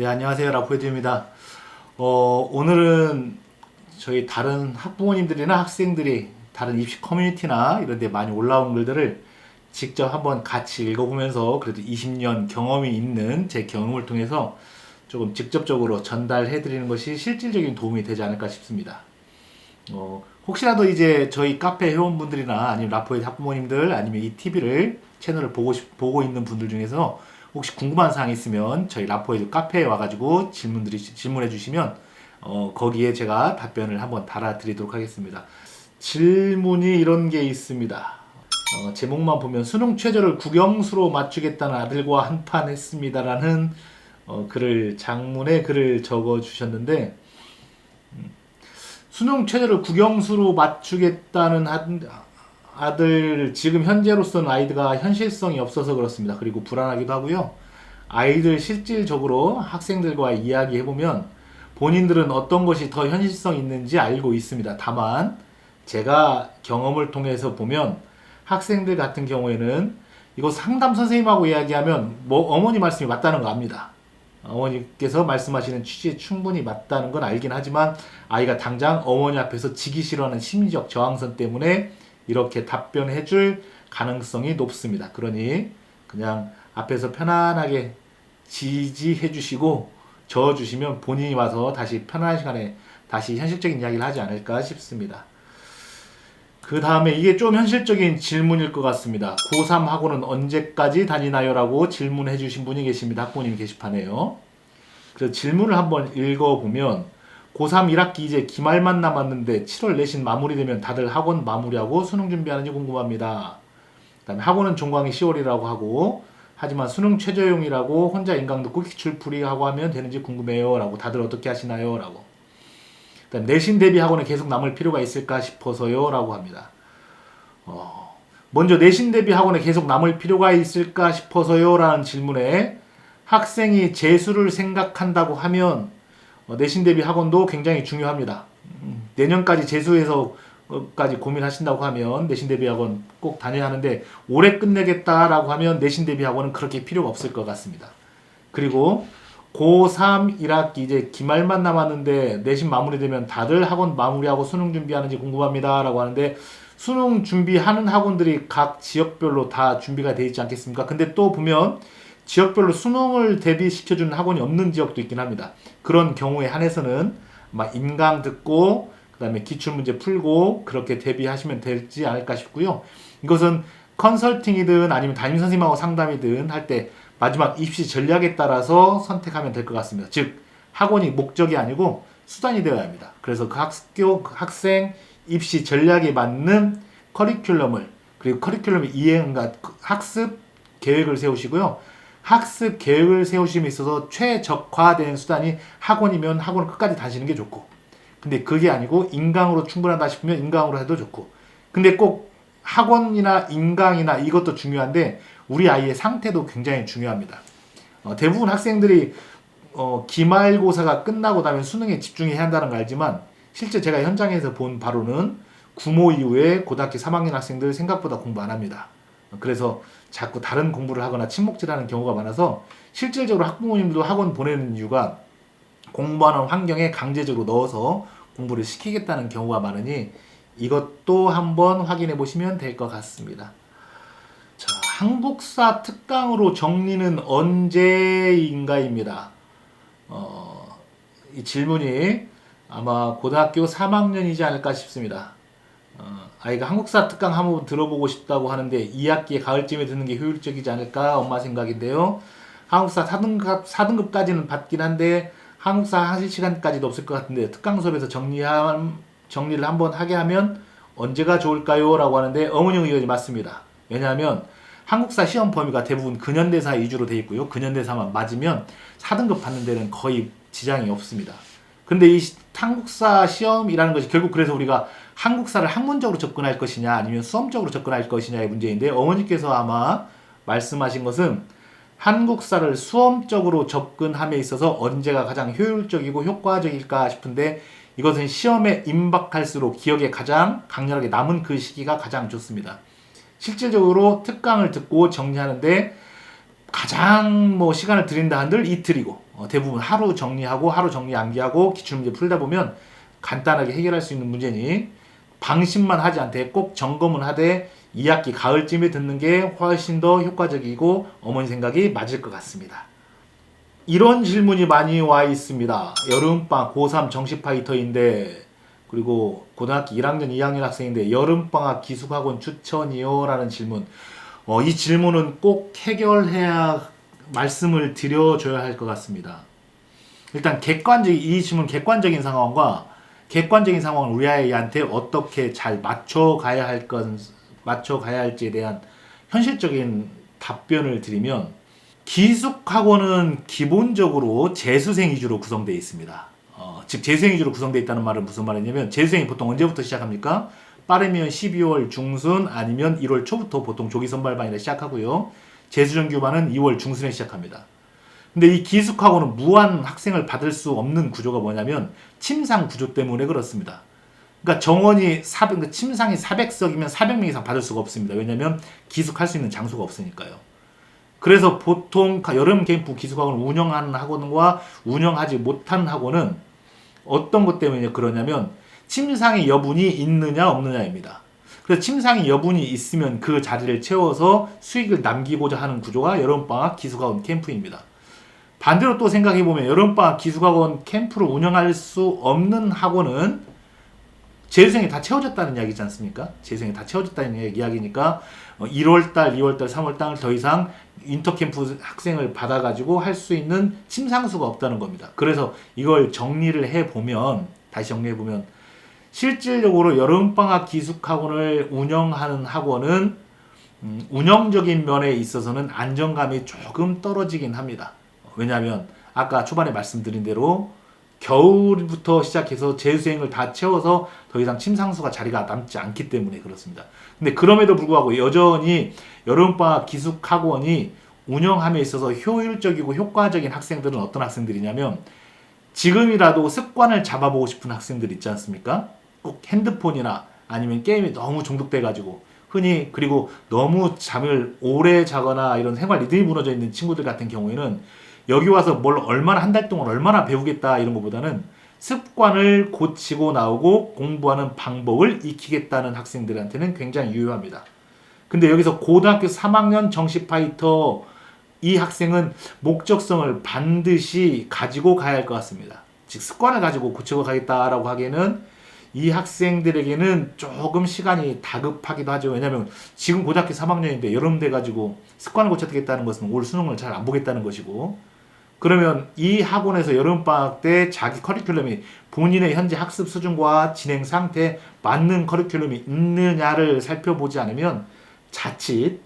네, 안녕하세요. 라포에드입니다. 오늘은 저희 다른 학부모님들이나 학생들이 다른 입시 커뮤니티나 이런 데 많이 올라온 글들을 직접 한번 같이 읽어보면서 그래도 20년 경험이 있는 제 경험을 통해서 조금 직접적으로 전달해 드리는 것이 실질적인 도움이 되지 않을까 싶습니다. 혹시라도 이제 저희 카페 회원분들이나 아니면 라포의 학부모님들 아니면 이 TV를 채널을 보고 있는 분들 중에서 혹시 궁금한 사항 있으면 저희 라포의 카페에 와가지고 질문해 주시면 거기에 제가 답변을 한번 달아드리도록 하겠습니다. 질문이 이런 게 있습니다. 제목만 보면 수능 최저를 국영수로 맞추겠다는 아들과 한판 했습니다라는 장문의 글을 적어 주셨는데, 수능 최저를 국영수로 맞추겠다는 아들, 지금 현재로서는 아이가 현실성이 없어서 그렇습니다. 그리고 불안하기도 하고요. 아이들 실질적으로 학생들과 이야기해보면 본인들은 어떤 것이 더 현실성 있는지 알고 있습니다. 다만 제가 경험을 통해서 보면 학생들 같은 경우에는 이거 상담 선생님하고 이야기하면 뭐 어머니 말씀이 맞다는 거 압니다. 어머니께서 말씀하시는 취지에 충분히 맞다는 건 알긴 하지만 아이가 당장 어머니 앞에서 지기 싫어하는 심리적 저항선 때문에 이렇게 답변해 줄 가능성이 높습니다. 그러니 그냥 앞에서 편안하게 지지해 주시고 저 주시면 본인이 와서 다시 편안한 시간에 다시 현실적인 이야기를 하지 않을까 싶습니다. 그 다음에 이게 좀 현실적인 질문일 것 같습니다. 고3 학원은 언제까지 다니나요? 라고 질문해 주신 분이 계십니다. 학부모님 게시판에요. 그래서 질문을 한번 읽어보면 고3 1학기 이제 기말만 남았는데 7월 내신 마무리되면 다들 학원 마무리하고 수능 준비하는지 궁금합니다. 그 다음에 학원은 종강이 10월이라고 하고 하지만 수능 최저용이라고 혼자 인강 듣고 기출풀이하고 하면 되는지 궁금해요. 라고 다들 어떻게 하시나요? 라고. 그다음 내신 대비 학원에 계속 남을 필요가 있을까 싶어서요. 라고 합니다. 먼저 내신 대비 학원에 계속 남을 필요가 있을까 싶어서요. 라는 질문에 학생이 재수를 생각한다고 하면 내신 대비 학원도 굉장히 중요합니다. 내년까지 재수해서까지 고민하신다고 하면 내신 대비 학원 꼭 다녀야 하는데 올해 끝내겠다라고 하면 내신 대비 학원은 그렇게 필요가 없을 것 같습니다. 그리고 고3 1학기 이제 기말만 남았는데 내신 마무리되면 다들 학원 마무리하고 수능 준비하는지 궁금합니다. 라고 하는데 수능 준비하는 학원들이 각 지역별로 다 준비가 되어 있지 않겠습니까? 근데 또 보면 지역별로 수능을 대비시켜주는 학원이 없는 지역도 있긴 합니다. 그런 경우에 한해서는 막 인강 듣고 그 다음에 기출문제 풀고 그렇게 대비하시면 되지 않을까 싶고요. 이것은 컨설팅이든 아니면 담임선생님하고 상담이든 할 때 마지막 입시 전략에 따라서 선택하면 될 것 같습니다. 즉 학원이 목적이 아니고 수단이 되어야 합니다. 그래서 그 학생 입시 전략에 맞는 커리큘럼을 그리고 커리큘럼의 이행과 학습 계획을 세우시고요. 학습 계획을 세우심에 있어서 최적화된 수단이 학원이면 학원을 끝까지 다니시는 게 좋고, 근데 그게 아니고 인강으로 충분하다 싶으면 인강으로 해도 좋고, 근데 꼭 학원이나 인강이나 이것도 중요한데 우리 아이의 상태도 굉장히 중요합니다. 대부분 학생들이 기말고사가 끝나고 나면 수능에 집중해야 한다는 걸 알지만 실제 제가 현장에서 본 바로는 구모 이후에 고등학교 3학년 학생들 생각보다 공부 안 합니다. 그래서 자꾸 다른 공부를 하거나 침묵질하는 경우가 많아서 실질적으로 학부모님도 학원 보내는 이유가 공부하는 환경에 강제적으로 넣어서 공부를 시키겠다는 경우가 많으니 이것도 한번 확인해 보시면 될 것 같습니다. 자, 한국사 특강으로 정리는 언제인가입니다. 이 질문이 아마 고등학교 3학년이지 않을까 싶습니다. 아이가 한국사 특강 한번 들어보고 싶다고 하는데 2학기에 가을쯤에 듣는 게 효율적이지 않을까 엄마 생각인데요. 한국사 4등급까지는 받긴 한데 한국사 하실 시간까지도 없을 것 같은데 특강 수업에서 정리를 한번 하게 하면 언제가 좋을까요? 라고 하는데 어머니 의견이 맞습니다. 왜냐하면 한국사 시험 범위가 대부분 근현대사 위주로 되어 있고요. 근현대사만 맞으면 4등급 받는 데는 거의 지장이 없습니다. 근데 이 한국사 시험이라는 것이 결국 그래서 우리가 한국사를 학문적으로 접근할 것이냐 아니면 수험적으로 접근할 것이냐의 문제인데 어머니께서 아마 말씀하신 것은 한국사를 수험적으로 접근함에 있어서 언제가 가장 효율적이고 효과적일까 싶은데 이것은 시험에 임박할수록 기억에 가장 강렬하게 남은 그 시기가 가장 좋습니다. 실질적으로 특강을 듣고 정리하는데 가장 뭐 시간을 들인다 한들 이틀이고 대부분 하루 정리하고 하루 정리 암기하고 기출문제 풀다 보면 간단하게 해결할 수 있는 문제니 방심만 하지 않되 꼭 점검은 하되 2학기 가을쯤에 듣는 게 훨씬 더 효과적이고 어머니 생각이 맞을 것 같습니다. 이런 질문이 많이 와 있습니다. 여름방학 고3 정시 파이터인데 그리고 고등학교 1학년 2학년 학생인데 여름방학 기숙학원 추천이요? 라는 질문. 이 질문은 꼭 해결해야 말씀을 드려줘야 할 것 같습니다. 일단 이 질문 객관적인 상황과 객관적인 상황을 우리 아이한테 어떻게 잘 맞춰가야 할지에 대한 현실적인 답변을 드리면 기숙학원은 기본적으로 재수생 위주로 구성되어 있습니다. 즉 재수생 위주로 구성되어 있다는 말은 무슨 말이냐면 재수생이 보통 언제부터 시작합니까? 빠르면 12월 중순 아니면 1월 초부터 보통 조기 선발반이라 시작하고요. 재수정규반은 2월 중순에 시작합니다. 근데 이 기숙학원은 무한 학생을 받을 수 없는 구조가 뭐냐면 침상 구조 때문에 그렇습니다. 그러니까 정원이 침상이 400석이면 400명 이상 받을 수가 없습니다. 왜냐하면 기숙할 수 있는 장소가 없으니까요. 그래서 보통 여름 캠프 기숙학원을 운영하는 학원과 운영하지 못하는 학원은 어떤 것 때문에 그러냐면 침상의 여분이 있느냐 없느냐입니다. 그래서 침상의 여분이 있으면 그 자리를 채워서 수익을 남기고자 하는 구조가 여름방학 기숙학원 캠프입니다. 반대로 또 생각해보면 여름방학 기숙학원 캠프를 운영할 수 없는 학원은 재수생이 다 채워졌다는 이야기지 않습니까? 재수생이 다 채워졌다는 이야기니까 1월달, 2월달, 3월달 더 이상 인터캠프 학생을 받아가지고 할 수 있는 침상수가 없다는 겁니다. 그래서 이걸 정리를 해보면 다시 정리해보면 실질적으로 여름방학 기숙학원을 운영하는 학원은 운영적인 면에 있어서는 안정감이 조금 떨어지긴 합니다. 왜냐하면 아까 초반에 말씀드린 대로 겨울부터 시작해서 재수생을 다 채워서 더 이상 침상수가 자리가 남지 않기 때문에 그렇습니다. 근데 그럼에도 불구하고 여전히 여름방학 기숙학원이 운영함에 있어서 효율적이고 효과적인 학생들은 어떤 학생들이냐면 지금이라도 습관을 잡아보고 싶은 학생들 있지 않습니까? 꼭 핸드폰이나 아니면 게임에 너무 중독돼가지고 흔히 그리고 너무 잠을 오래 자거나 이런 생활 리듬이 무너져 있는 친구들 같은 경우에는 여기 와서 뭘 얼마나 한 달 동안 얼마나 배우겠다 이런 것보다는 습관을 고치고 나오고 공부하는 방법을 익히겠다는 학생들한테는 굉장히 유효합니다. 근데 여기서 고등학교 3학년 정시 파이터 이 학생은 목적성을 반드시 가지고 가야 할 것 같습니다. 즉 습관을 가지고 고치고 가겠다라고 하기에는 이 학생들에게는 조금 시간이 다급하기도 하죠. 왜냐하면 지금 고등학교 3학년인데 여름 돼가지고 습관을 고쳐야겠다는 것은 올 수능을 잘 안 보겠다는 것이고 그러면 이 학원에서 여름방학 때 자기 커리큘럼이 본인의 현재 학습 수준과 진행 상태에 맞는 커리큘럼이 있느냐를 살펴보지 않으면 자칫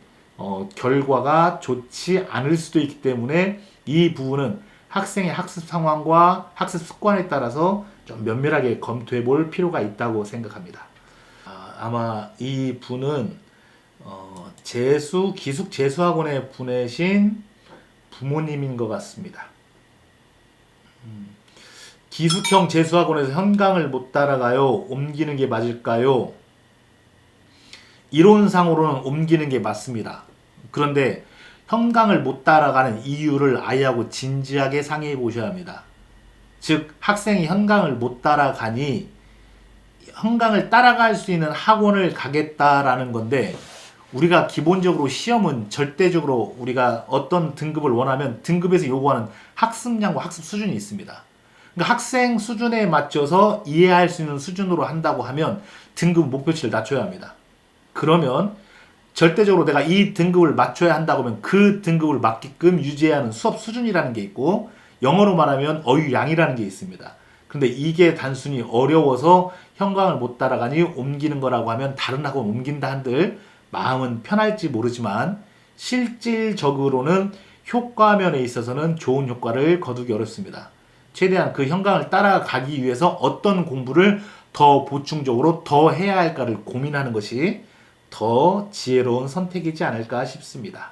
결과가 좋지 않을 수도 있기 때문에 이 부분은 학생의 학습 상황과 학습 습관에 따라서 좀 면밀하게 검토해 볼 필요가 있다고 생각합니다. 아마 이 분은 기숙 재수학원에 보내신 부모님인 것 같습니다. 기숙형 재수학원에서 현강을 못 따라가요? 옮기는 게 맞을까요? 이론상으로는 옮기는 게 맞습니다. 그런데 현강을 못 따라가는 이유를 아이하고 진지하게 상의해 보셔야 합니다. 즉 학생이 현강을 못 따라가니 현강을 따라갈 수 있는 학원을 가겠다라는 건데 우리가 기본적으로 시험은 절대적으로 우리가 어떤 등급을 원하면 등급에서 요구하는 학습량과 학습 수준이 있습니다. 그러니까 학생 수준에 맞춰서 이해할 수 있는 수준으로 한다고 하면 등급 목표치를 낮춰야 합니다. 그러면 절대적으로 내가 이 등급을 맞춰야 한다고 하면 그 등급을 맞게끔 유지해야 하는 수업 수준이라는 게 있고 영어로 말하면 어휘량이라는 게 있습니다. 근데 이게 단순히 어려워서 현강을 못 따라가니 옮기는 거라고 하면 다른 학원 옮긴다 한들 마음은 편할지 모르지만 실질적으로는 효과면에 있어서는 좋은 효과를 거두기 어렵습니다. 최대한 그 현강을 따라가기 위해서 어떤 공부를 더 보충적으로 더 해야 할까를 고민하는 것이 더 지혜로운 선택이지 않을까 싶습니다.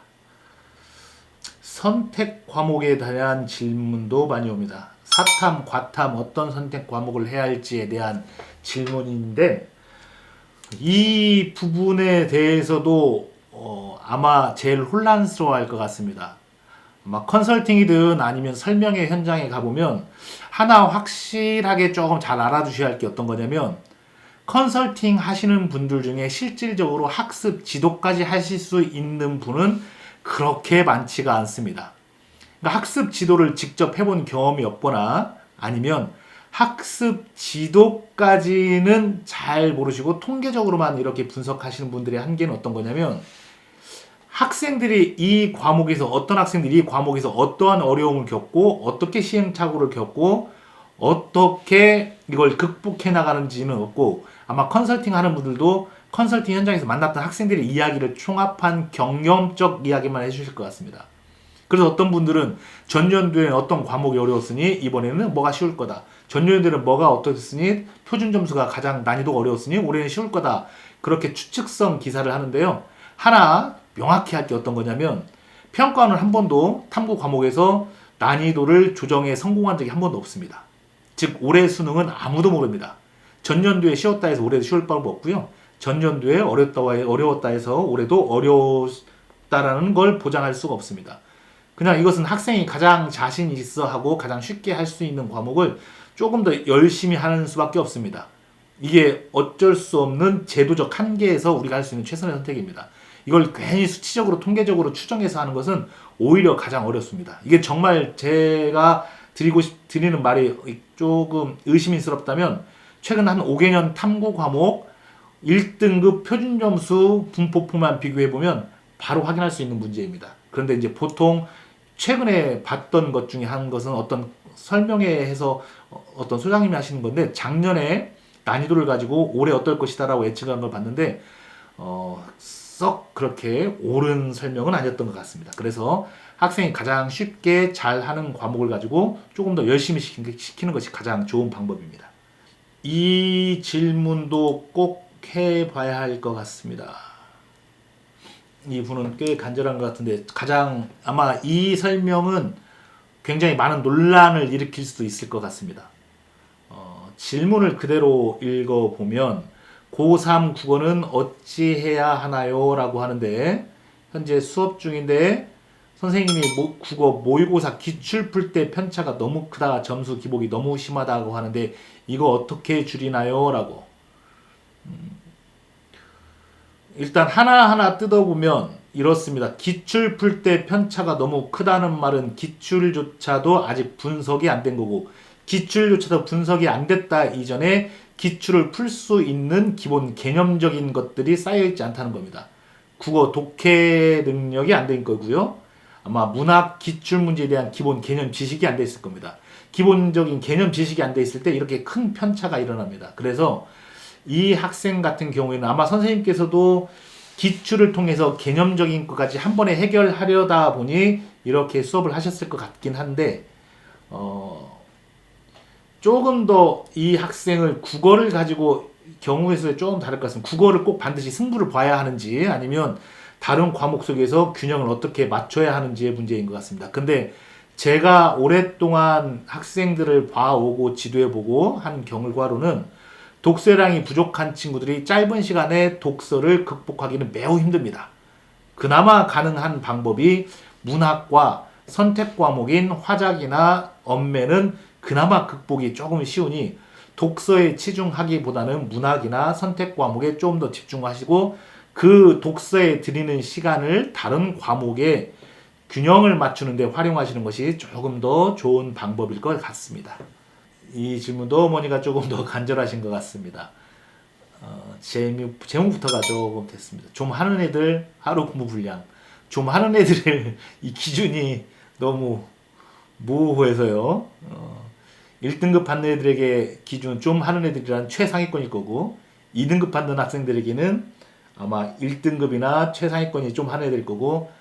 선택 과목에 대한 질문도 많이 옵니다. 사탐, 과탐 어떤 선택 과목을 해야 할지에 대한 질문인데 이 부분에 대해서도 아마 제일 혼란스러워할 것 같습니다. 아마 컨설팅이든 아니면 설명회 현장에 가보면 하나 확실하게 조금 잘 알아두셔야 할 게 어떤 거냐면, 컨설팅 하시는 분들 중에 실질적으로 학습 지도까지 하실 수 있는 분은 그렇게 많지가 않습니다. 그러니까 학습 지도를 직접 해본 경험이 없거나 아니면 학습 지도까지는 잘 모르시고 통계적으로만 이렇게 분석하시는 분들의 한계는 어떤 거냐면, 학생들이 이 과목에서 어떤 학생들이 이 과목에서 어떠한 어려움을 겪고 어떻게 시행착오를 겪고 어떻게 이걸 극복해 나가는지는 없고, 아마 컨설팅 하는 분들도 컨설팅 현장에서 만났던 학생들의 이야기를 총합한 경험적 이야기만 해주실 것 같습니다. 그래서 어떤 분들은 전년도에는 어떤 과목이 어려웠으니 이번에는 뭐가 쉬울 거다. 전년도에는 뭐가 어떻으니 표준 점수가 가장 난이도가 어려웠으니 올해는 쉬울 거다. 그렇게 추측성 기사를 하는데요. 하나 명확히 할 게 어떤 거냐면, 평가원은 한 번도 탐구 과목에서 난이도를 조정해 성공한 적이 한 번도 없습니다. 즉 올해 수능은 아무도 모릅니다. 전년도에 쉬웠다 해서 올해도 쉬울 바가 없고요. 전년도에 어려웠다 해서 올해도 어려웠다라는 걸 보장할 수가 없습니다. 그냥 이것은 학생이 가장 자신 있어 하고 가장 쉽게 할 수 있는 과목을 조금 더 열심히 하는 수밖에 없습니다. 이게 어쩔 수 없는 제도적 한계에서 우리가 할 수 있는 최선의 선택입니다. 이걸 괜히 수치적으로 통계적으로 추정해서 하는 것은 오히려 가장 어렵습니다. 이게 정말 제가 드리는 말이 조금 의심스럽다면, 최근 한 5개년 탐구 과목 1등급 표준점수 분포표만 비교해보면 바로 확인할 수 있는 문제입니다. 그런데 이제 보통 최근에 봤던 것 중에 한 것은 어떤 설명회에서 어떤 소장님이 하시는 건데, 작년에 난이도를 가지고 올해 어떨 것이다라고 예측한 걸 봤는데 썩 그렇게 옳은 설명은 아니었던 것 같습니다. 그래서 학생이 가장 쉽게 잘하는 과목을 가지고 조금 더 열심히 시키는 것이 가장 좋은 방법입니다. 이 질문도 꼭 해봐야 할 것 같습니다. 이분은 꽤 간절한 것 같은데, 가장 아마 이 설명은 굉장히 많은 논란을 일으킬 수도 있을 것 같습니다. 질문을 그대로 읽어보면, 고3 국어는 어찌해야 하나요? 라고 하는데, 현재 수업 중인데 선생님이 국어 모의고사 기출 풀 때 편차가 너무 크다, 점수 기복이 너무 심하다고 하는데 이거 어떻게 줄이나요? 라고. 일단 하나하나 뜯어보면 이렇습니다. 기출 풀 때 편차가 너무 크다는 말은 기출조차도 아직 분석이 안 된 거고, 기출조차도 분석이 안 됐다 이전에 기출을 풀 수 있는 기본 개념적인 것들이 쌓여있지 않다는 겁니다. 국어 독해 능력이 안 된 거고요. 아마 문학 기출 문제에 대한 기본 개념 지식이 안 돼 있을 겁니다. 기본적인 개념 지식이 안 돼 있을 때 이렇게 큰 편차가 일어납니다. 그래서 이 학생 같은 경우에는 아마 선생님께서도 기출을 통해서 개념적인 것까지 한 번에 해결하려다 보니 이렇게 수업을 하셨을 것 같긴 한데, 조금 더 이 학생을 국어를 가지고 경우의 수에 조금 다를 것 같습니다. 국어를 꼭 반드시 승부를 봐야 하는지 아니면 다른 과목 속에서 균형을 어떻게 맞춰야 하는지의 문제인 것 같습니다. 근데 제가 오랫동안 학생들을 봐오고 지도해보고 한 결과로는 독서량이 부족한 친구들이 짧은 시간에 독서를 극복하기는 매우 힘듭니다. 그나마 가능한 방법이 문학과 선택 과목인 화작이나 언매는 그나마 극복이 조금 쉬우니, 독서에 치중하기보다는 문학이나 선택 과목에 좀 더 집중하시고 그 독서에 드리는 시간을 다른 과목에 균형을 맞추는 데 활용하시는 것이 조금 더 좋은 방법일 것 같습니다. 이 질문도 어머니가 조금 더 간절하신 것 같습니다. 제목부터가 조금 됐습니다. 좀 하는 애들 하루 공부 분량. 좀 하는 애들을 이 기준이 너무 모호해서요. 1등급 받는 애들에게 기준 좀 하는 애들이란 최상위권일 거고, 2등급 받는 학생들에게는 아마 1등급이나 최상위권이 좀 하는 애들일 거고,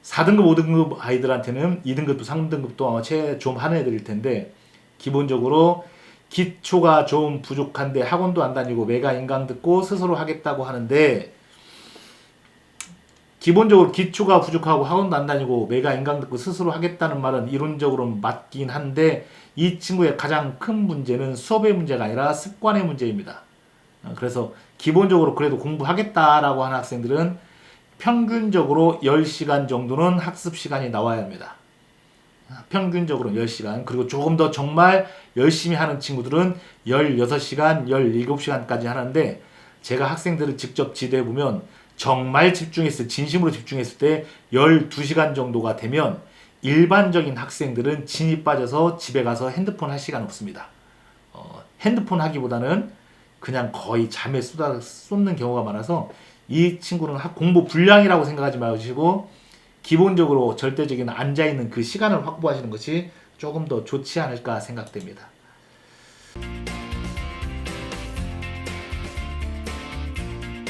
4등급, 5등급 아이들한테는 2등급도 3등급도 아마 좀 하는 애들일 텐데, 기본적으로 기초가 좀 부족한데 학원도 안 다니고 매가 인강 듣고 스스로 하겠다고 하는데, 기본적으로 기초가 부족하고 학원도 안 다니고 매가 인강 듣고 스스로 하겠다는 말은 이론적으로는 맞긴 한데, 이 친구의 가장 큰 문제는 수업의 문제가 아니라 습관의 문제입니다. 그래서 기본적으로 그래도 공부하겠다라고 하는 학생들은 평균적으로 10시간 정도는 학습 시간이 나와야 합니다. 평균적으로 10시간. 그리고 조금 더 정말 열심히 하는 친구들은 16시간, 17시간까지 하는데 제가 학생들을 직접 지도해 보면 정말 진심으로 집중했을 때 12시간 정도가 되면 일반적인 학생들은 진이 빠져서 집에 가서 핸드폰 할 시간 없습니다. 핸드폰 하기보다는 그냥 거의 잠에 쏟는 경우가 많아서 이 친구는 공부 불량이라고 생각하지 마시고 기본적으로 절대적인 앉아있는 그 시간을 확보하시는 것이 조금 더 좋지 않을까 생각됩니다.